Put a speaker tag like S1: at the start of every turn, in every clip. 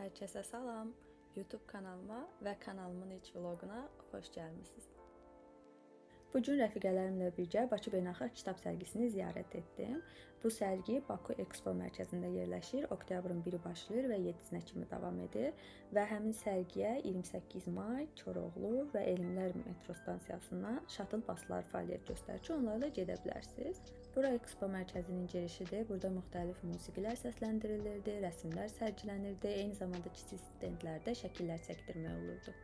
S1: Herkese salam, YouTube kanalıma və kanalımın ilk vloguna xoş gəlmisiniz. Bugün rəfiqələrimlə birgə Bakı Beynəlxalq Kitab sərgisini ziyarət etdim. Bu sərgi Baku Expo mərkəzində yerləşir. Oktyabrın 1-i başlayır və 7-sinə kimi davam edir. Və həmin sərgiyə 28 may Koroğlu və Elmlər metro stansiyasından şatıl baslar fəaliyyət göstərir ki, onlarla gedə bilərsiniz. Bura Expo mərkəzinin girişidir. Burada müxtəlif musiqilər səsləndirilirdi, rəsmlər sərgilənirdi. Eyni zamanda kiçik stendlərdə şəkillər çəkdirmək olurdu.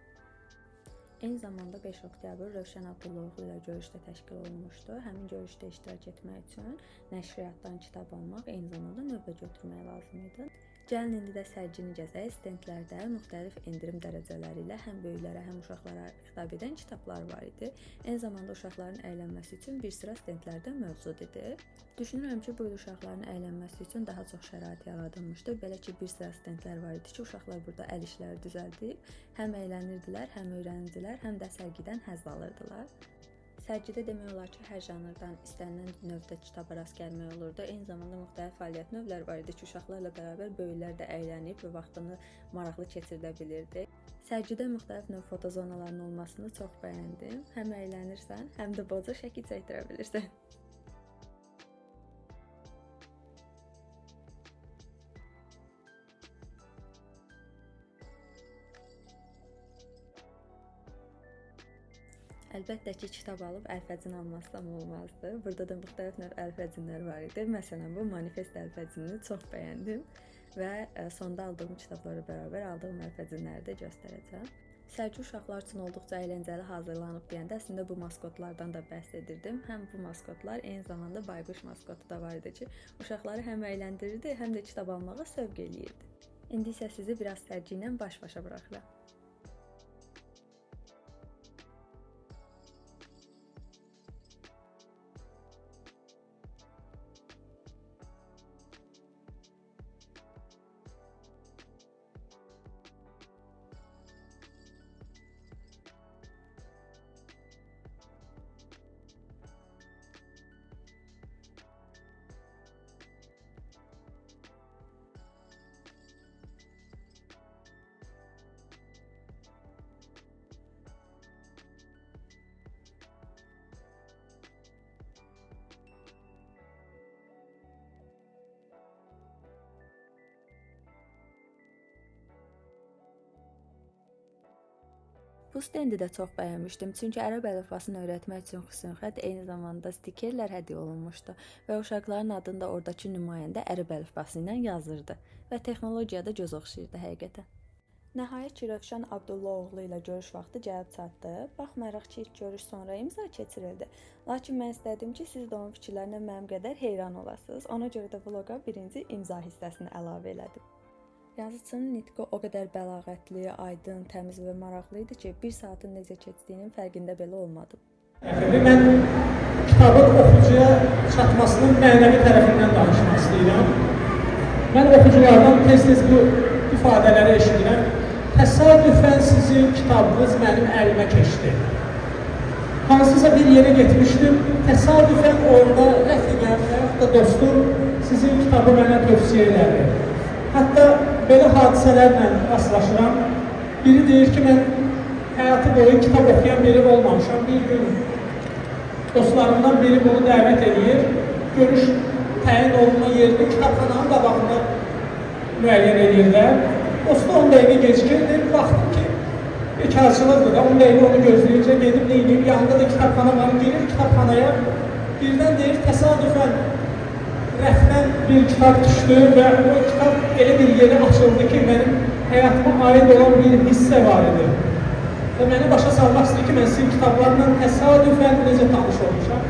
S1: Eyni zamanda 5 oktyabr Rövşən Abdullaoğlu ilə görüşdə təşkil olunmuşdu. Həmin görüşdə iştirak etmək üçün nəşriyyatdan kitab almaq, eyni zamanda növbə götürmək lazım idi. Gəlin indi də sərgini gəzək. Stendlərdə müxtəlif endirim dərəcələri ilə həm böyüklərə, həm uşaqlara xitab edən kitablar var idi. Eyni zamanda uşaqların əylənməsi üçün bir sıra stendlərdə mövcud idi. Düşünürəm ki, bu il uşaqların əylənməsi üçün daha çox şərait yaradılmışdı. Belə ki, bir sıra stendlər var idi ki, uşaqlar burada əl işləri düzəldib, həm əylənirdilər, həm öyrənirdilər, həm də sərgidən həzz alırdılar. Sərgidə demək olar ki, hər janrdan istənilən növdə kitaba rast gəlmək olurdu. Eyni zamanda müxtəlif fəaliyyət növləri var idi ki, uşaqlarla bərabər böyüklər də əylənib və vaxtını maraqlı keçirdə bilirdi. Sərgidə müxtəlif növ fotozonaların olmasını çox bəyəndim. Həm əylənirsən, həm də boca şəkil çəkdirə bilirsən. Əlbəttə ki, kitab alıb əlfəzini almazsam olmazdı. Burada da müxtəlif növ əlfəzinlər var idi. Məsələn, bu manifest əlfəzini çox bəyəndim və sonda aldığım kitablara bərabər aldığım əlfəzinləri də göstərəcəm. Sərgi uşaqlar üçün olduqca əyləncəli hazırlanıb deyəndə əslində bu maskotlardan da bəhs edirdim. Həm bu maskotlar, eyni zamanda bayquş maskotu da var idi ki, uşaqları həm əyləndirirdi, həm də kitab almağa sövq eləyirdi. İndi isə sizi biraz sərgi ilə baş-başa buraxıram. Bu stendi də çox bəyənmişdim, çünki ərəb əlifbasını öyrətmək üçün xüsusilə eyni zamanda stikerlər hədiyyə olunmuşdu və uşaqların adını da oradakı nümayəndə ərəb əlifbası ilə yazırdı və texnologiya da göz oxşayırdı həqiqətən. Nəhayət ki, Rövşən Abdullaoğlu ilə görüş vaxtı gəlib çatdı. Baxmayaraq ki, ilk görüş sonra imza keçirildi. Lakin mən istədim ki, siz də onun fikirlərinə mənim qədər heyran olasınız. Ona görə də vloqa birinci imza hissəsini əlavə elədim. Yazıçının nitqi o qədər bəlağətli, aydın, təmiz və maraqlı idi ki, bir saatın necə keçdiyinin fərqində belə olmadım.
S2: Mən kitabın oxucuya çatmasının mənəvi tərəfindən danışmaq istəyirəm. Mən oxuculardan tez-tez bu ifadələri eşidirəm. Təsadüfən sizin kitabınız mənim əlimə keçdi. Hansısa bir yerə getmişdim, təsadüfən orada rəfiqəm və yaxud da dostum sizin kitabı mənə tövsiyə elədi. Hətta belə hadisələrlə rastlaşıram. Biri deyir ki, mən həyatı boyu kitab oxuyan biri olmamışam. Bir gün dostlarımdan biri bunu dəvət edir. Görüş təyin olunan yerini kitabxananın qabağında müəyyən edirlər. Dostu 10 dəqiqə gecikirdi. Baxdım ki, bekarçılıqdır da 10 dəqiqə onu gözləyircə gedib neyiniyim. Yanında da kitabxana var, gelir kitabxanaya. Birdən deyir, təsadüfən rəfdən bir kitab düşdü və o kitab elə bir yeri açıldı ki, mənim həyatıma aid olan bir hissə var idi. Və məni başa salmaq istəyir ki, mən sizin kitablarla təsadüfən necə tanış olmuşam.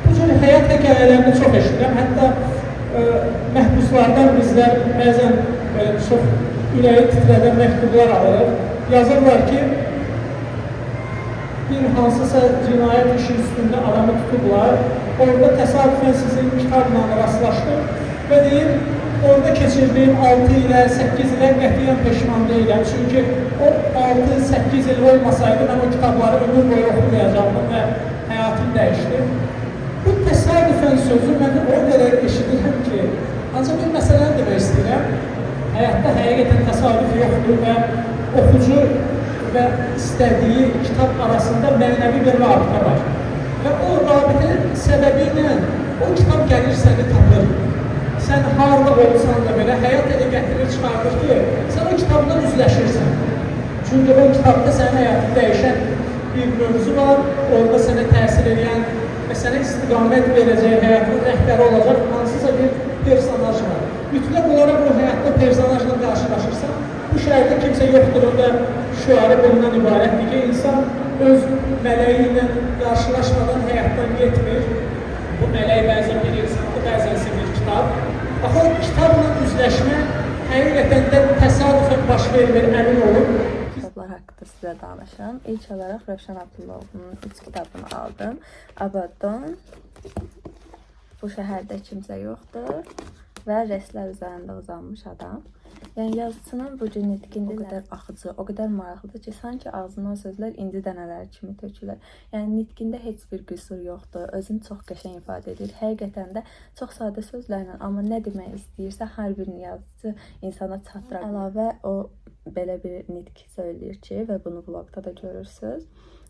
S2: Bu cür həyat hekayələrini çox eşidirəm. Hətta məhbuslardan bizlər bəzən çox ürəyi titrədən məktublar alır. Yazırlar ki, bir hansısa cinayət işi üstündə adamı tutublar. Orada təsadüfən sizin kitabla rastlaşdım və deyir, orada keçirdiyim 6 ilə 8 ilə qətiyyən peşman deyiləm. Çünki o 6-8 il olmasaydı, mən o kitabları ömür boyu oxumayacaqdım və həyatım dəyişdi. Bu təsadüfən sözü mən o qədər eşidirəm ki, ancaq bir məsələni demək istəyirəm. həyatda həqiqətən təsadüf yoxdur və oxucu və istədiyi kitab arasında mənəvi bir rabitə var. Və o rabitə səbəbi ilə o kitab gəlir səni tapır. Sən harda olsan da belə həyat elə gətirir çıxardır ki, sən o kitabla üzləşirsən. Çünki o kitabda sənin həyatını dəyişən bir mövzu var, orada sənə təsir edən və sənə istiqamət verəcək, həyatın rəhbəri olacaq hansısa bir personaj var. Mütləq olaraq o həyatda personajla qarşılaşırsan, bu şəhərdə kimsə yoxdur, da şüarı bundan ibarətdir ki, insan öz mələyi ilə qarşılaşmadan həyatdan getmir. Bu mələk bəzən bir insandır, bəzənsə bir kitab. Bax, o kitabla üzləşmə həqiqətən də təsadüfən baş vermir, əmin olun.
S1: Kitablar haqqında sizə danışım. İlk olaraq Rövşən Abdullovun 3 kitabını aldım. Abaddon, Bu şəhərdə kimsə yoxdur və rəsmlər üzərində uzanmış adam. Yəni yazıçının bu cür nitqində o qədər axıcı, o qədər maraqlıdır ki, sanki ağzından sözlər indi dənələri kimi tökülür. Yəni nitqində heç bir qüsur yoxdur, özünü çox qəşəng ifadə edir. Həqiqətən də çox sadə sözlərlə, amma nə demək istəyirsə hər bir yazıcı insana çatdıra bilər. Əlavə o belə bir nitq söyləyir ki, və bunu vloqda da görürsünüz.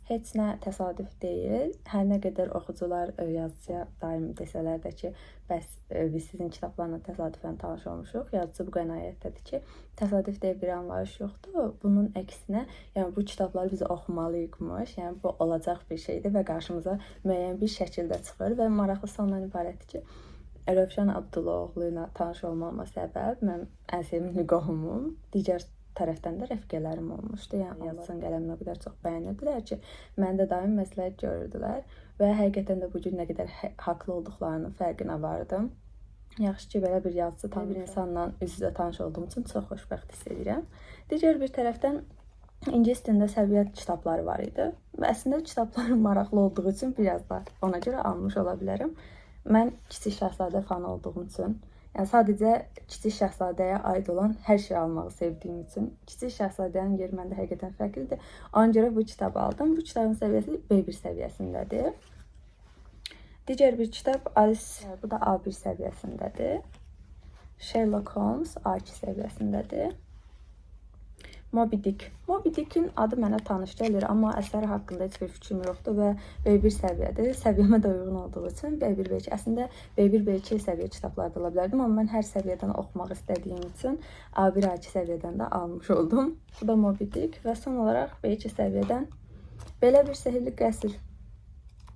S1: Heç nə təsadüf deyil. Hər nə qədər oxucular yazıcıya daim desələr də ki, bəs biz sizin kitablarla təsadüfən tanış olmuşuq. Yazıcı bu qənaətdədir ki, təsadüf deyə bir anlayış yoxdur. Bunun əksinə, yəni bu kitabları biz oxumalıyıqmış. Yəni bu olacaq bir şeydir və qarşımıza müəyyən bir şəkildə çıxır və maraqlısı ondan ibarətdir ki, Rövşən Abdulloğlu ilə tanış olmama səbəb mən ən sevimli qohumum, digər tərəfdən də rəfiqələrim olmuşdu. Yəni yazıçının qələmini o qədər çox bəyənirdilər ki, məndə daim məsləhət görürdülər və həqiqətən də bu gün nə qədər haqlı olduqlarının fərqinə vardım. Yaxşı ki, belə bir yazıcı tam bir insanla üz-üzə tanış olduğum üçün çox xoşbəxt hiss edirəm. Digər bir tərəfdən ingilis dilində səviyyət kitabları var idi və əslində kitabların maraqlı olduğu üçün biraz da ona görə almış ola bilərəm. Mən Kiçik Şahzadə fanı olduğum üçün, yəni sadəcə Kiçik Şahzadəyə aid olan hər şey almağı sevdiyim üçün Kiçik Şahzadənin yeri məndə həqiqətən fərqlidir. Ona görə bu kitabı aldım. Bu kitabın səviyyəsi B1 səviyyəsindədir. Digər bir kitab Alice, bu da A1 səviyyəsindədir. Sherlock Holmes A2 səviyyəsindədir. Moby Dick. Moby Dick'in adı mənə tanış gəlir, amma əsəri haqqında heç bir fikrim yoxdur və B1 səviyyədir. Səviyyəmə də uyğun olduğu üçün B1, B2. Əslində B1, B2 səviyyə kitabları da ala bilərdim, amma mən hər səviyyədən oxumaq istədiyim üçün A1, A2 səviyyədən də almış oldum. Bu da Moby Dick və son olaraq B2 səviyyədən belə bir sehirli qəsr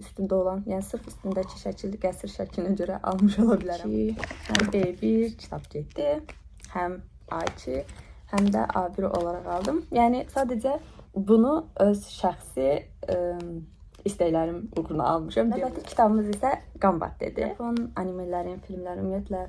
S1: üstündə olan, yəni sırf üstündəki şəkilli qəsr şəklinə görə almış ola bilərəm. Həm B1 kitab getdi, həm A2, həm də A1 olaraq aldım. Yəni sadəcə bunu öz şəxsi istəklərim uğruna almışam. Növbəti kitabımız isə Qambattedir. Japon animələrin, filmlərin, ümumiyyətlə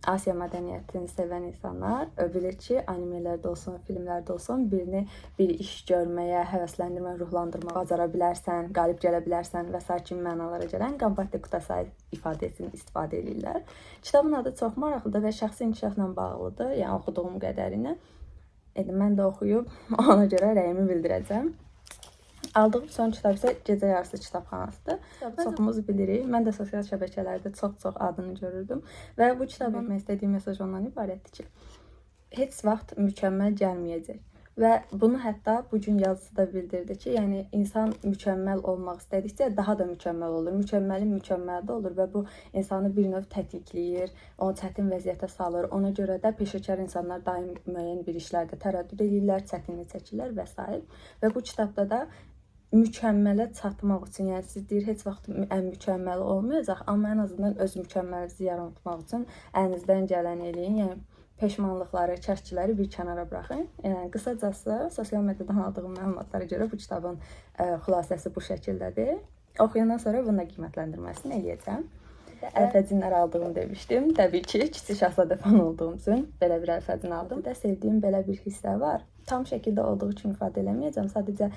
S1: Asiya mədəniyyətini sevən insanlar bilir ki, animelərdə olsun, filmlərdə olsun birini bir iş görməyə, həvəsləndirməyə, ruhlandırmağa bacara bilərsən, qalib gələ bilərsən və s. kimi mənalara gələn Qambatte Kudasai ifadəsini istifadə edirlər. Kitabın adı çox maraqlıdır və şəxsi inkişafla bağlıdır, yəni oxuduğum qədərinə. Mən də oxuyub ona görə rəyimi bildirəcəm. Aldığım son kitab isə Gecə Yarısı kitabxanasıdır. Çoxumuz bilirik. Mən də sosial şəbəkələrdə çox-çox adını görürdüm. Və bu kitabın vermək istədiyim mesaj ondan ibarətdir ki, heç vaxt mükəmməl gəlməyəcək. Və bunu hətta bu gün yazısı da bildirdi ki, yəni insan mükəmməl olmaq istədikcə daha da mükəmməl olur. Mükəmməlin mükəmməli olur və bu insanı bir növ tətikləyir, onu çətin vəziyyətə salır. Ona görə də peşəkar insanlar daim müəyyən bir işlərdə tərəddüd edirlər, çətinlik çəkirlər və s. Və bu kitabda da mükəmmələ çatmaq üçün, yəni siz deyir, heç vaxt ən mükəmməli olmayacaq, amma ən azından öz mükəmməlinizi yaratmaq üçün əlinizdən gələni eləyin. Yəni peşmanlıqları, çəşkiləri bir kənara buraxın. Yəni qısacası sosial mediadan aldığım məlumatlara görə bu kitabın xülasəsi bu şəkildədir. Oxuyandan sonra bunu da qiymətləndirməsini eləyəcəm. Əlfəcinlər aldığımı demişdim. Təbii ki, Kiçik Şahzadə fan olduğum üçün belə bir əlfəcin aldım. Sevdiyim belə bir hissə var. Tam şəkildə olduğu üçün ifadə eləməyəcəm. Sadəcə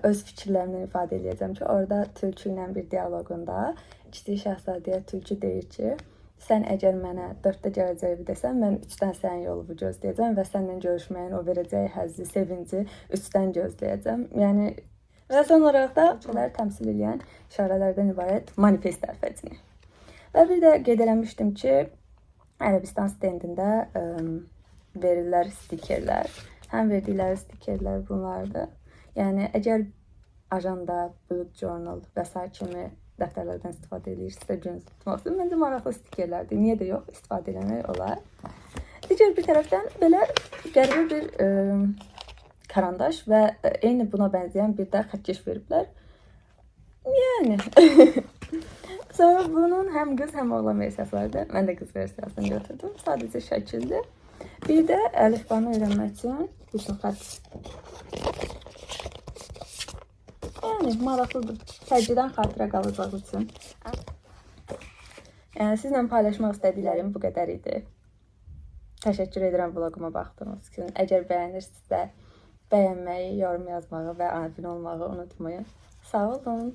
S1: öz fikirlərimlə ifadə eləyəcəm ki, orada tülkü ilə bir dialoqunda Kiçik Şahzadəyə tülkü deyir ki, sən əgər mənə 4-də gələcəyi desən, mən 3-dən sənin yolunu gözləyəcəm və səninlə görüşməyin o verəcəyi həzzi, sevinci 3-dən gözləyəcəm. Yəni və son olaraq da ölkələri təmsil edən işarələrdən ibarət manifest əlfəcini. Və bir də qeyd eləmişdim ki, Ərəbistan stendində verirlər stikerlər. Həm verdikləri stikerlər bunlardır. Yəni əgər ajanda, bullet journal və sair kimi dəftərlərdən istifadə edirsinizsə gününüzü tutmaq üçün məncə maraqlı stikerlərdir. Niyə də yox, istifadə etmək olar. Digər bir tərəfdən belə qəribə bir karandaş və eyni buna bənzəyən bir də xətkeş veriblər. Yəni sonra bunun həm qız, həm oğlan versiyası vardı. Mən də qız versiyasını götürdüm. Sadəcə şəkildir. Bir də əlifbanı öyrənmək üçün bütün xətt. Yəni maraqlıdır. Sərgidən xatirə qalacaq üçün. Yəni sizlə paylaşmaq istədiklərim bu qədər idi. Təşəkkür edirəm vloquma baxdığınız üçün. Əgər bəyənirsinizsə bəyənməyi, yorum yazmağı və abunə olmağı unutmayın. Sağ olun.